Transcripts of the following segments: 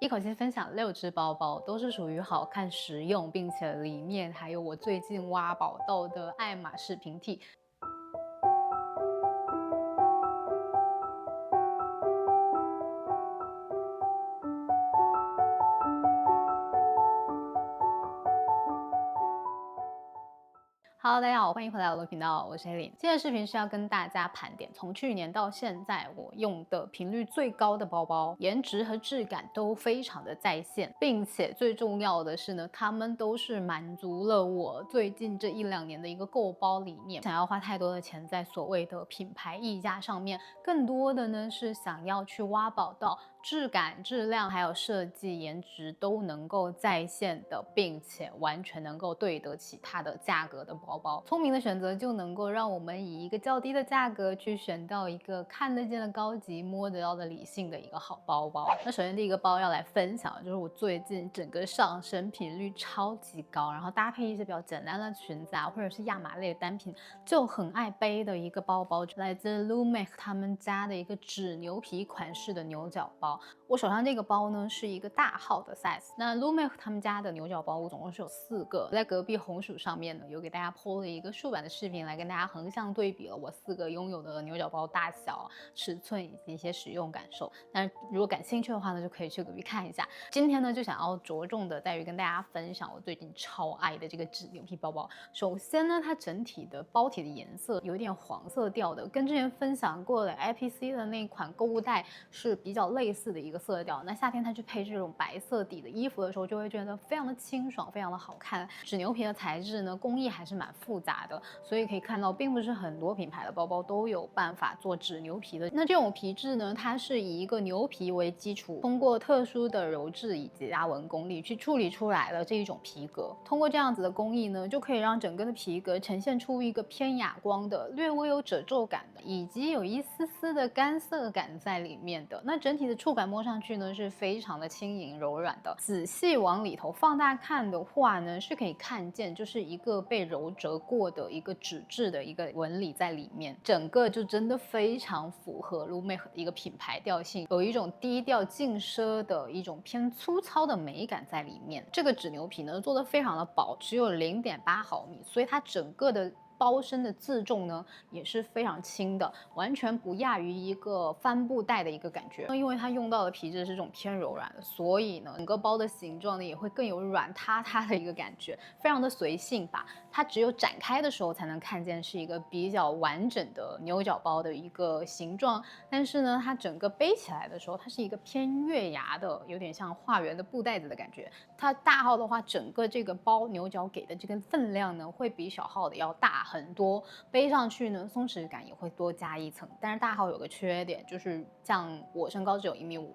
一口气分享6只包包，都是属于好看实用，并且里面还有我最近挖宝到的爱马仕平替。Hello，大家好，欢迎回来我的频道，我是黑琳。今天的视频是要跟大家盘点从去年到现在我用的频率最高的包包，颜值和质感都非常的在线，并且最重要的是呢，它们都是满足了我最近这1-2年的一个购包理念，想要花太多的钱在所谓的品牌溢价上面，更多的呢是想要去挖宝到质感、质量还有设计、颜值都能够在线的，并且完全能够对得起它的价格的包包。聪明的选择就能够让我们以一个较低的价格去选到一个看得见的高级、摸得到的理性的一个好包包。那首先第一个包要来分享，就是我最近整个上身频率超级高，然后搭配一些比较简单的裙子啊，或者是亚麻类的单品，就很爱背的一个包包，来自 Lumex 他们家的一个纸牛皮款式的牛角包。我手上这个包呢是一个大号的 size， 那 Lumex 他们家的牛角包我总共是有4个，在隔壁红薯上面呢有给大家 po 了一个竖版的视频，来跟大家横向对比了我4个拥有的牛角包大小、尺寸以及一些使用感受。但是如果感兴趣的话呢，就可以去隔壁看一下。今天呢就想要着重的在于跟大家分享我最近超爱的这个纸牛皮包包。首先呢，它整体的包体的颜色有点黄色调的，跟之前分享过的 IPC 的那款购物袋是比较类似的一个色调。那夏天它去配这种白色底的衣服的时候，就会觉得非常的清爽，非常的好看。纸牛皮的材质呢，工艺还是蛮复杂的，所以可以看到，并不是很多品牌的包包都有办法做纸牛皮的。那这种皮质呢，它是以一个牛皮为基础，通过特殊的鞣制以及压纹功力去处理出来了这一种皮革。通过这样子的工艺呢，就可以让整个的皮革呈现出一个偏哑光的、略微有褶皱感的，以及有一丝丝的干涩感在里面的。那整体的触感摸上去呢，是非常的轻盈柔软的。仔细往里头放大看的话呢，是可以看见就是一个被揉折过的一个纸质的一个纹理在里面，整个就真的非常符合 Lumex 的一个品牌调性，有一种低调静奢的一种偏粗糙的美感在里面。这个纸牛皮呢做的非常的薄，只有0.8毫米，所以它整个的包身的自重呢也是非常轻的，完全不亚于一个帆布袋的一个感觉。因为它用到的皮质是这种偏柔软的，所以呢整个包的形状呢也会更有软塌塌的一个感觉，非常的随性吧。它只有展开的时候才能看见是一个比较完整的牛角包的一个形状，但是呢它整个背起来的时候，它是一个偏月牙的，有点像画圆的布袋子的感觉。它大号的话，整个这个包牛角给的这个分量呢会比小号的要大很多，背上去呢松弛感也会多加一层。但是大号有个缺点，就是像我身高只有1.58米，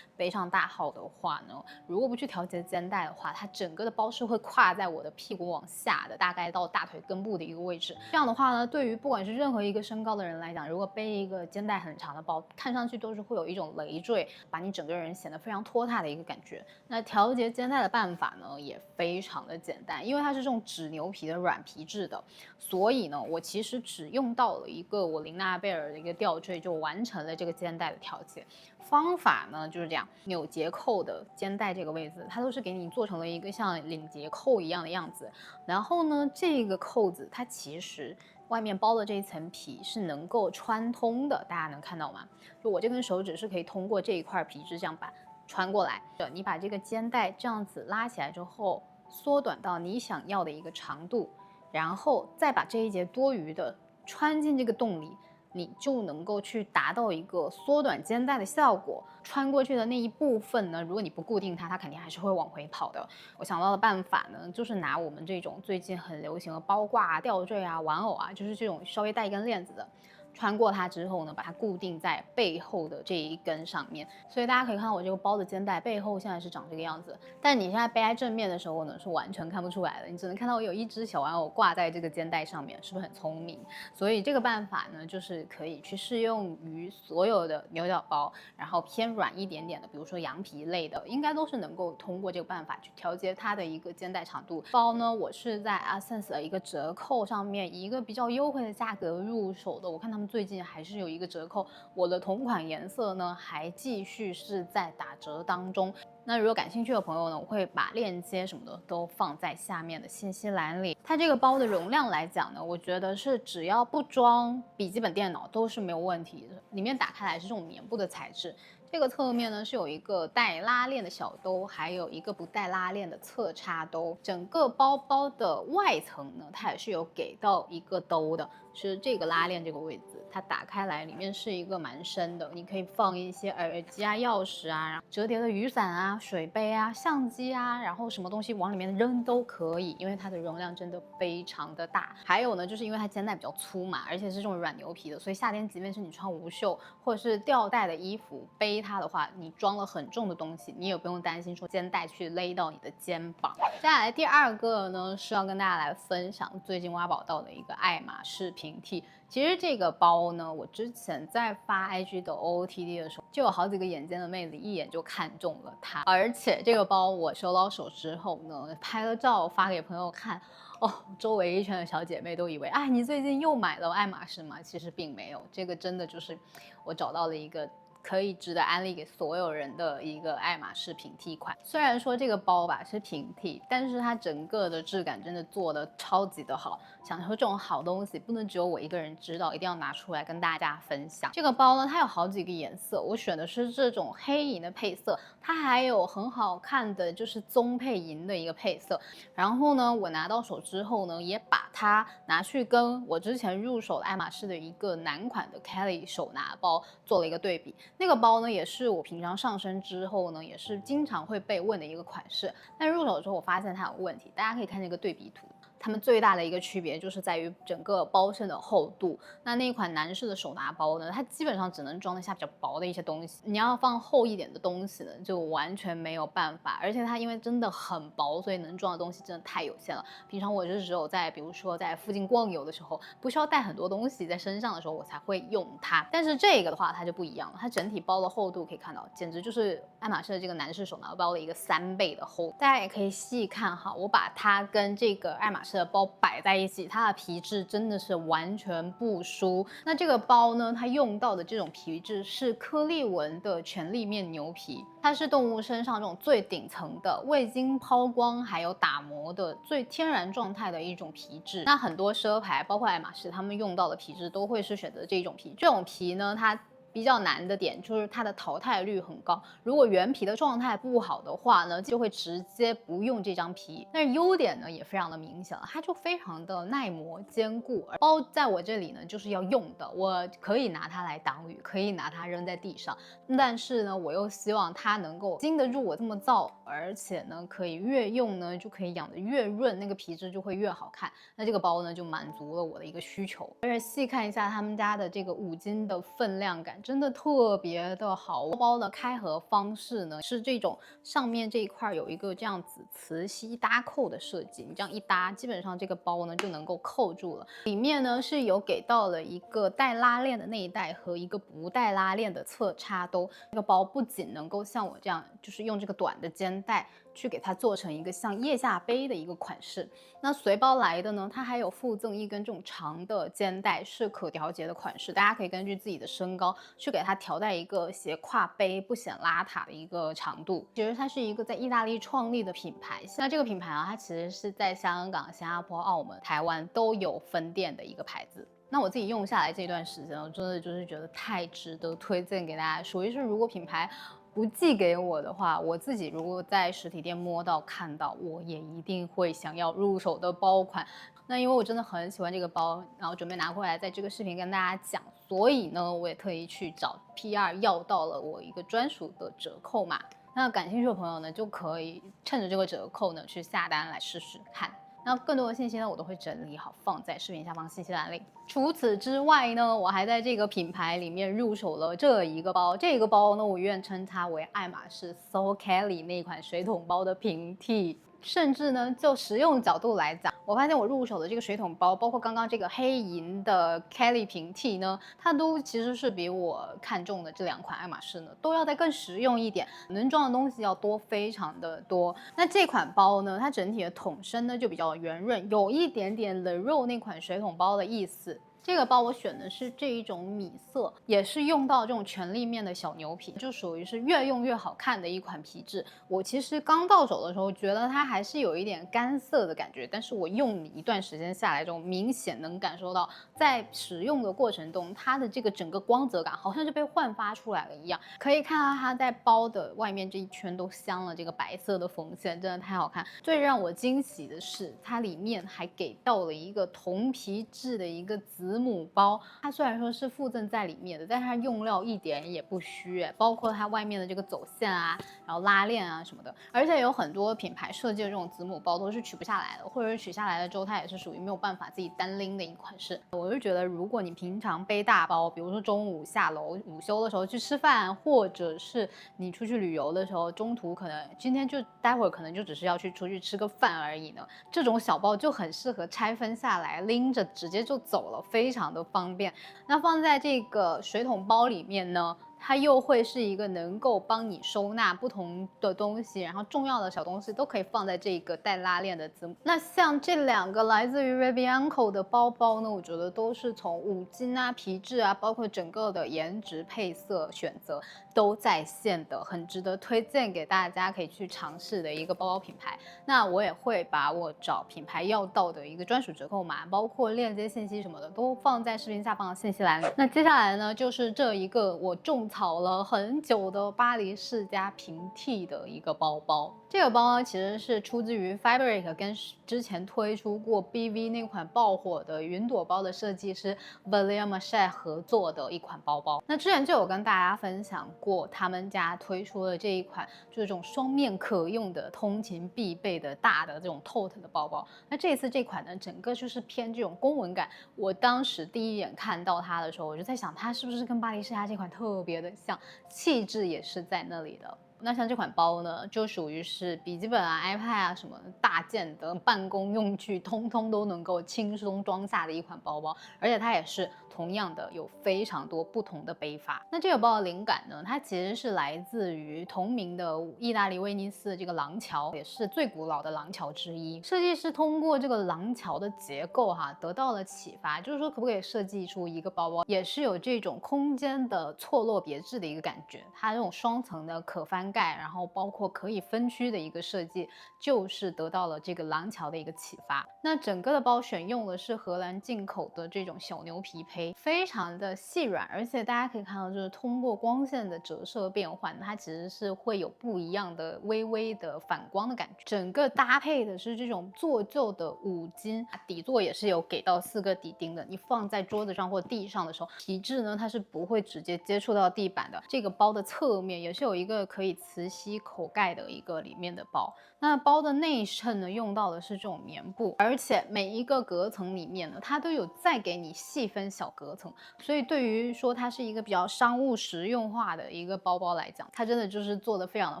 背上大号的话呢，如果不去调节肩带的话，它整个的包是会跨在我的屁股往下的，大概到大腿根部的一个位置。这样的话呢，对于不管是任何一个身高的人来讲，如果背一个肩带很长的包，看上去都是会有一种累赘，把你整个人显得非常拖沓的一个感觉。那调节肩带的办法呢也非常的简单，因为它是这种纸牛皮的软皮质的，所以呢我其实只用到了一个我琳娜贝尔的一个吊坠，就完成了这个肩带的调节。方法呢就是这样，扭结扣的肩带这个位置，它都是给你做成了一个像领结扣一样的样子。然后呢，这个扣子它其实外面包的这一层皮是能够穿通的，大家能看到吗？就我这根手指是可以通过这一块皮质这样把穿过来的。你把这个肩带这样子拉起来之后，缩短到你想要的一个长度，然后再把这一节多余的穿进这个洞里，你就能够去达到一个缩短肩带的效果。穿过去的那一部分呢，如果你不固定它，它肯定还是会往回跑的。我想到的办法呢，就是拿我们这种最近很流行的包挂啊、吊坠啊、玩偶啊，就是这种稍微带一根链子的，穿过它之后呢，把它固定在背后的这一根上面。所以大家可以看到我这个包的肩带背后现在是长这个样子，但你现在背在正面的时候呢，是完全看不出来的，你只能看到我有一只小玩偶挂在这个肩带上面，是不是很聪明？所以这个办法呢，就是可以去适用于所有的牛角包，然后偏软一点点的，比如说羊皮类的，应该都是能够通过这个办法去调节它的一个肩带长度。包呢，我是在 Essence 的一个折扣上面以一个比较优惠的价格入手的，我看他们最近还是有一个折扣，我的同款颜色呢还继续是在打折当中。那如果感兴趣的朋友呢，我会把链接什么的都放在下面的信息栏里。它这个包的容量来讲呢，我觉得是只要不装笔记本电脑都是没有问题的。里面打开来是这种棉布的材质。这个侧面呢是有一个带拉链的小兜，还有一个不带拉链的侧插兜。整个包包的外层呢，它也是有给到一个兜的，是这个拉链这个位置。它打开来里面是一个蛮深的，你可以放一些耳机啊、钥匙啊、折叠的雨伞啊、水杯啊、相机啊，然后什么东西往里面扔都可以，因为它的容量真的非常的大。还有呢，就是因为它肩带比较粗嘛，而且是这种软牛皮的，所以夏天即便是你穿无袖或者是吊带的衣服背它的话，你装了很重的东西，你也不用担心说肩带去勒到你的肩膀。接下来第二个呢，是要跟大家来分享最近挖宝到的一个爱马仕平替。其实这个包呢，我之前在发 IG 的 OOTD 的时候，就有好几个眼尖的妹子一眼就看中了它。而且这个包我收到手之后呢，拍了照发给朋友看，哦，周围一圈的小姐妹都以为，哎，你最近又买了爱马仕吗？其实并没有，这个真的就是我找到了一个可以值得安利给所有人的一个爱马仕平替款。虽然说这个包吧是平替，但是它整个的质感真的做的超级的好。想说这种好东西不能只有我一个人知道，一定要拿出来跟大家分享。这个包呢，它有好几个颜色，我选的是这种黑银的配色，它还有很好看的就是棕配银的一个配色。然后呢，我拿到手之后呢，也把它拿去跟我之前入手的爱马仕的一个男款的 Kelly 手拿包做了一个对比。那个包呢，也是我平常上身之后呢，也是经常会被问的一个款式。但入手之后，我发现它有问题，大家可以看这个对比图。它们最大的一个区别就是在于整个包身的厚度。那一款男士的手拿包呢，它基本上只能装得下比较薄的一些东西，你要放厚一点的东西呢，就完全没有办法。而且它因为真的很薄，所以能装的东西真的太有限了。平常我就只有在比如说在附近逛游的时候，不需要带很多东西在身上的时候，我才会用它。但是这个的话，它就不一样了，它整体包的厚度可以看到，简直就是爱马仕的这个男士手拿包的一个3倍的厚。大家也可以细看哈，我把它跟这个爱马仕的包摆在一起，它的皮质真的是完全不输。那这个包呢，它用到的这种皮质是颗粒纹的全粒面牛皮，它是动物身上这种最顶层的未经抛光还有打磨的最天然状态的一种皮质。那很多奢牌，包括爱马仕，他们用到的皮质都会是选择这种皮。这种皮呢，它比较难的点就是它的淘汰率很高，如果原皮的状态不好的话呢，就会直接不用这张皮。但是优点呢也非常的明显了，它就非常的耐磨坚固。包在我这里呢就是要用的，我可以拿它来挡雨，可以拿它扔在地上，但是呢我又希望它能够经得住我这么造，而且呢可以越用呢就可以养得越润，那个皮质就会越好看。那这个包呢就满足了我的一个需求。而且细看一下他们家的这个5斤的分量感，真的特别的好。包的开合方式呢是这种上面这一块有一个这样子磁吸搭扣的设计，你这样一搭，基本上这个包呢就能够扣住了。里面呢是有给到了一个带拉链的内袋和一个不带拉链的侧插兜。这个包不仅能够像我这样，就是用这个短的肩带去给它做成一个像腋下杯的一个款式。那随包来的呢，它还有附赠一根这种长的肩带，是可调节的款式，大家可以根据自己的身高去给它调在一个斜挎背不显邋遢的一个长度。其实它是一个在意大利创立的品牌，那这个品牌啊，它其实是在香港、新加坡、澳门、台湾都有分店的一个牌子。那我自己用下来这段时间，我真的就是觉得太值得推荐给大家。属于是如果品牌不寄给我的话，我自己如果在实体店摸到看到，我也一定会想要入手的包款。那因为我真的很喜欢这个包，然后准备拿回来在这个视频跟大家讲，所以呢，我也特意去找 PR 要到了我一个专属的折扣码。那感兴趣的朋友呢，就可以趁着这个折扣呢去下单来试试看。那更多的信息呢，我都会整理好放在视频下方信息栏里。除此之外呢，我还在这个品牌里面入手了这一个包。这个包呢，我愿称它为爱马仕 So Kelly 那款水桶包的平替。甚至呢，就实用角度来讲，我发现我入手的这个水桶包，包括刚刚这个黑银的 Kelly 平替呢，它都其实是比我看中的这2款爱马仕呢，都要再更实用一点，能装的东西要多，非常的多。那这款包呢，它整体的桶身呢就比较圆润，有一点点 The Row 那款水桶包的意思。这个包我选的是这一种米色，也是用到这种全立面的小牛皮，就属于是越用越好看的一款皮质。我其实刚到手的时候觉得它还是有一点干涩的感觉，但是我用一段时间下来之后，明显能感受到在使用的过程中，它的这个整个光泽感好像是被焕发出来了一样。可以看到它在包的外面这一圈都镶了这个白色的缝线，真的太好看。最让我惊喜的是，它里面还给到了一个铜皮质的一个子母包。它虽然说是附赠在里面的，但是它用料一点也不虚，包括它外面的这个走线啊，然后拉链啊什么的。而且有很多品牌设计的这种子母包都是取不下来的，或者是取下来了之后，它也是属于没有办法自己单拎的一款式。我就觉得，如果你平常背大包，比如说中午下楼午休的时候去吃饭，或者是你出去旅游的时候，中途可能今天就待会儿可能就只是要出去吃个饭而已呢，这种小包就很适合拆分下来，拎着直接就走了，非常的方便。那放在这个水桶包里面呢，它又会是一个能够帮你收纳不同的东西，然后重要的小东西都可以放在这个带拉链的子母。那像这两个来自于 Rivianco 的包包呢，我觉得都是从五金啊、皮质啊，包括整个的颜值配色选择都在线的，很值得推荐给大家可以去尝试的一个包包品牌。那我也会把我找品牌要到的一个专属折扣码，包括链接信息什么的，都放在视频下方的信息栏里。那接下来呢，就是这一个我种草了很久的巴黎世家平替的一个包包。这个包呢，其实是出自于 Fabric 跟之前推出过 BV 那款爆火的云朵包的设计师 Valérie Maché 合作的一款包包。那之前就有跟大家分享过，他们家推出了这一款就是这种双面可用的通勤必备的大的这种 tote 的包包。那这次这款呢，整个就是偏这种公文感。我当时第一眼看到它的时候，我就在想，它是不是跟巴黎世家这款特别的像，气质也是在那里的。那像这款包呢，就属于是笔记本啊、iPad 啊什么大件的办公用具，通通都能够轻松装下的一款包包，而且它也是同样的有非常多不同的背法。那这个包的灵感呢，它其实是来自于同名的意大利威尼斯的这个廊桥，也是最古老的廊桥之一。设计师通过这个廊桥的结构得到了启发，就是说可不可以设计出一个包包，也是有这种空间的错落别致的一个感觉。它这种双层的可翻盖，然后包括可以分区的一个设计，就是得到了这个廊桥的一个启发。那整个的包选用的是荷兰进口的这种小牛皮胚，非常的细软，而且大家可以看到，就是通过光线的折射变换，它其实是会有不一样的微微的反光的感觉。整个搭配的是这种做旧的五金，底座也是有给到4个底钉的，你放在桌子上或地上的时候，皮质呢它是不会直接接触到地板的。这个包的侧面也是有一个可以磁吸口盖的一个里面的包。那包的内衬呢，用到的是这种棉布，而且每一个隔层里面呢，它都有再给你细分小隔层，所以对于说它是一个比较商务实用化的一个包包来讲，它真的就是做的非常的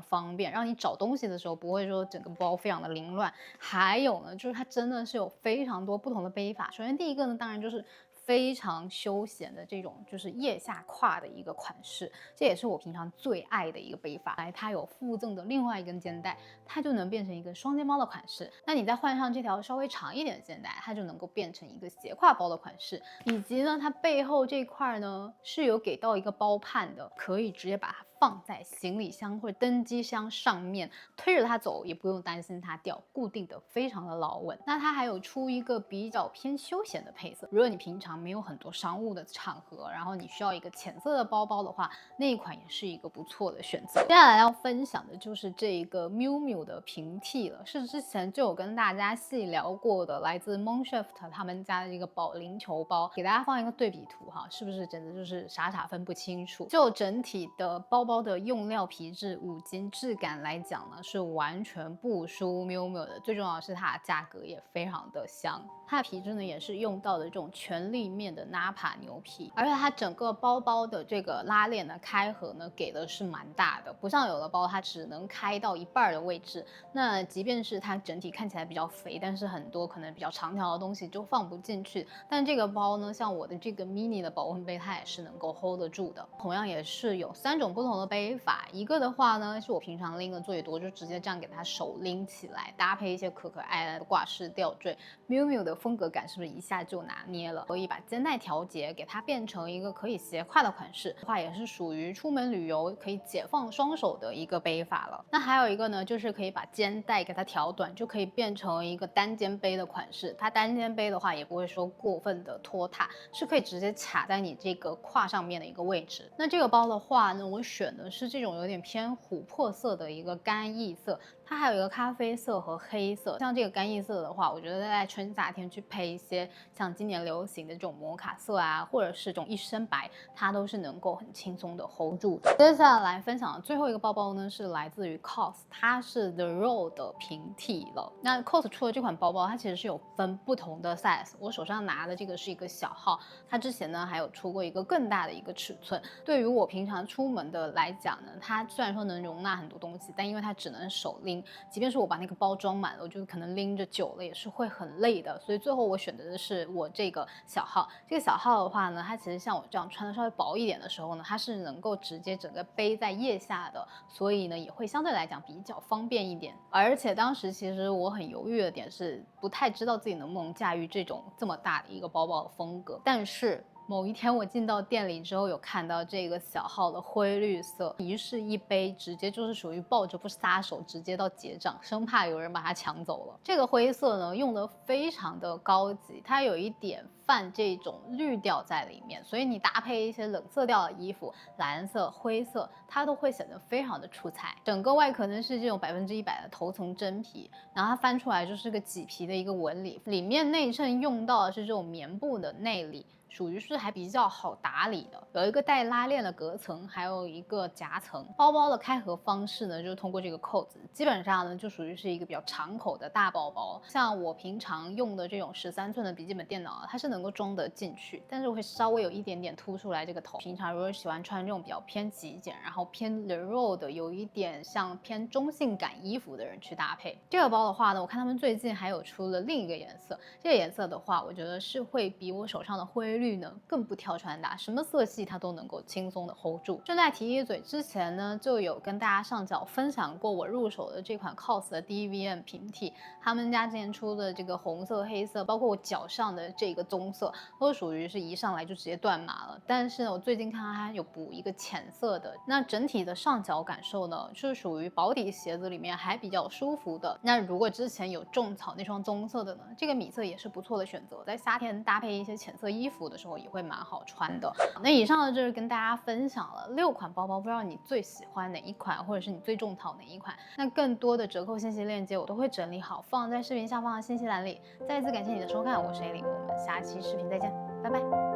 方便，让你找东西的时候不会说整个包非常的凌乱。还有呢，就是它真的是有非常多不同的背法。首先第一个呢，当然就是非常休闲的这种就是腋下挎的一个款式，这也是我平常最爱的一个背法。来，它有附赠的另外一根肩带，它就能变成一个双肩包的款式。那你再换上这条稍微长一点的肩带，它就能够变成一个斜挎包的款式。以及呢，它背后这块呢是有给到一个包畔的，可以直接把它放在行李箱或者登机箱上面，推着它走也不用担心它掉，固定的非常的牢稳。那它还有出一个比较偏休闲的配色，如果你平常没有很多商务的场合，然后你需要一个浅色的包包的话，那一款也是一个不错的选择。接下来要分享的就是这个 Miu Miu 的平替了，是之前就有跟大家细聊过的，来自 Monshaft 他们家的一个保龄球包，给大家放一个对比图是不是简直就是傻傻分不清楚？就整体的包包的用料、皮质、五金质感来讲呢，是完全不输 Miu Miu 的。最重要的是它的价格也非常的香，它的皮质呢也是用到的这种全立面的 Nappa 牛皮，而且它整个包包的这个拉链的开合呢给的是蛮大的，不像有的包它只能开到一半的位置。那即便是它整体看起来比较肥，但是很多可能比较长条的东西就放不进去。但这个包呢，像我的这个 mini 的保温杯，它也是能够 hold 得住的。同样也是有3种不同同的背法，一个的话呢是我平常拎的最多，就直接这样给它手拎起来，搭配一些可可爱爱的挂饰吊坠，miu miu的风格感是不是一下就拿捏了？可以把肩带调节，给它变成一个可以斜挎的款式，的话也是属于出门旅游可以解放双手的一个背法了。那还有一个呢，就是可以把肩带给它调短，就可以变成一个单肩背的款式。它单肩背的话，也不会说过分的拖沓，是可以直接卡在你这个胯上面的一个位置。那这个包的话呢，我选的是这种有点偏琥珀色的一个干邑色，它还有一个咖啡色和黑色。像这个干邑色的话，我觉得在春夏天去配一些像今年流行的这种摩卡色啊，或者是这种一身白，它都是能够很轻松的 hold 住的。接下来分享的最后一个包包呢，是来自于 COS， 它是 The Row 的平替了。那 COS 出的这款包包，它其实是有分不同的 size， 我手上拿的这个是一个小号，它之前呢还有出过一个更大的一个尺寸。对于我平常出门的来讲呢，它虽然说能容纳很多东西，但因为它只能手拎，即便是我把那个包装满了，我就可能拎着久了也是会很累的。所以最后我选择的是我这个小号。这个小号的话呢，它其实像我这样穿的稍微薄一点的时候呢，它是能够直接整个背在腋下的，所以呢也会相对来讲比较方便一点。而且当时其实我很犹豫的点是，不太知道自己能不能驾驭这种这么大的一个包包的风格，但是某一天我进到店里之后，有看到这个小号的灰绿色，一试一杯，直接就是属于抱着不撒手，直接到结账，生怕有人把它抢走了。这个灰色呢，用的非常的高级，它有一点泛这种绿调在里面，所以你搭配一些冷色调的衣服，蓝色、灰色，它都会显得非常的出彩。整个外壳呢是这种100%的头层真皮，然后它翻出来就是个麂皮的一个纹理，里面内衬用到的是这种棉布的内里。属于是还比较好打理的，有一个带拉链的隔层，还有一个夹层。包包的开合方式呢，就是通过这个扣子，基本上呢就属于是一个比较长口的大包包。像我平常用的这种13寸的笔记本电脑，它是能够装得进去，但是会稍微有一点点凸出来这个头。平常如果喜欢穿这种比较偏极简，然后偏 The Row 的，有一点像偏中性感衣服的人去搭配这个包的话呢，我看他们最近还有出了另一个颜色，这个颜色的话，我觉得是会比我手上的灰绿呢更不挑穿搭，什么色系它都能够轻松的 hold 住。顺带提一嘴，之前呢就有跟大家上脚分享过我入手的这款 COS 的 DVM 平替，他们家之前出的这个红色、黑色，包括我脚上的这个棕色，都属于是一上来就直接断码了。但是呢，我最近看到它有补一个浅色的，那整体的上脚感受呢，是属于薄底鞋子里面还比较舒服的。那如果之前有种草那双棕色的呢，这个米色也是不错的选择，在夏天搭配一些浅色衣服的时候也会蛮好穿的。那以上呢就是跟大家分享了6款包包，不知道你最喜欢哪一款，或者是你最种草哪一款？那更多的折扣信息链接我都会整理好，放在视频下方的信息栏里。再一次感谢你的收看，我是 Aileen，我们下期视频再见，拜拜。